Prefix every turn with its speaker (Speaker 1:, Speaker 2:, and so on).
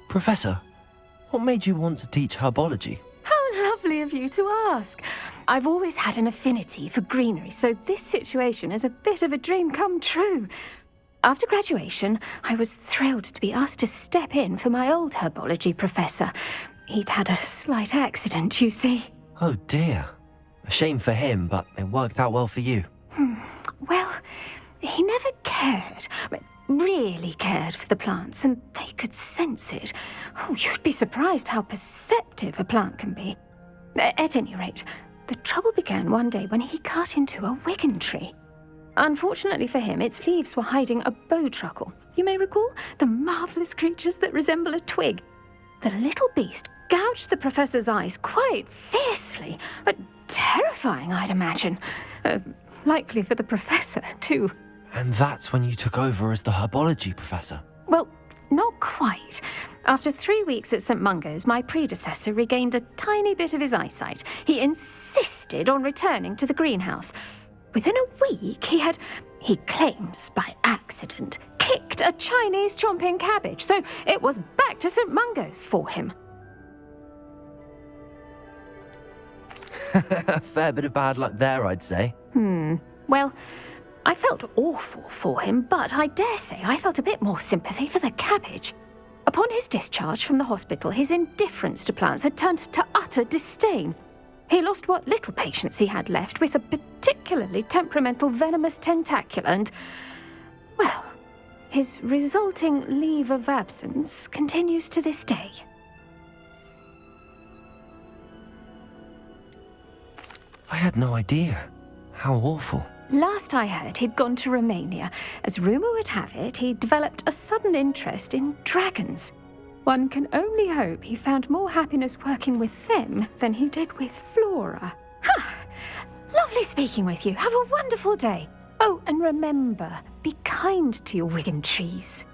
Speaker 1: Professor, what made you want to teach herbology?
Speaker 2: How lovely of you to ask. I've always had an affinity for greenery, so this situation is a bit of a dream come true. After graduation, I was thrilled to be asked to step in for my old herbology professor. He'd had a slight accident, you see.
Speaker 1: Oh dear. A shame for him, but it worked out well for you.
Speaker 2: Well, he never really cared for the plants, and they could sense it. Oh, you'd be surprised how perceptive a plant can be. At any rate, the trouble began one day when he cut into a wigan tree. Unfortunately for him, its leaves were hiding a bowtruckle. You may recall the marvellous creatures that resemble a twig. The little beast gouged the professor's eyes quite fiercely, but terrifying, I'd imagine. Likely for the professor, too.
Speaker 1: And that's when you took over as the herbology professor?
Speaker 2: Well, not quite. After 3 weeks at St. Mungo's, my predecessor regained a tiny bit of his eyesight. He insisted on returning to the greenhouse. Within a week, he claims by accident, kicked a Chinese chomping cabbage, so it was back to St. Mungo's for him.
Speaker 1: A fair bit of bad luck there, I'd say.
Speaker 2: Well, I felt awful for him, but I dare say I felt a bit more sympathy for the cabbage. Upon his discharge from the hospital, his indifference to plants had turned to utter disdain. He lost what little patience he had left with a particularly temperamental venomous tentacula and, well, his resulting leave of absence continues to this day.
Speaker 1: I had no idea. How awful.
Speaker 2: Last I heard, he'd gone to Romania. As rumour would have it, he developed a sudden interest in dragons. One can only hope he found more happiness working with them than he did with Flora. Ha! Lovely speaking with you. Have a wonderful day. Oh, and remember, be kind to your wigan trees.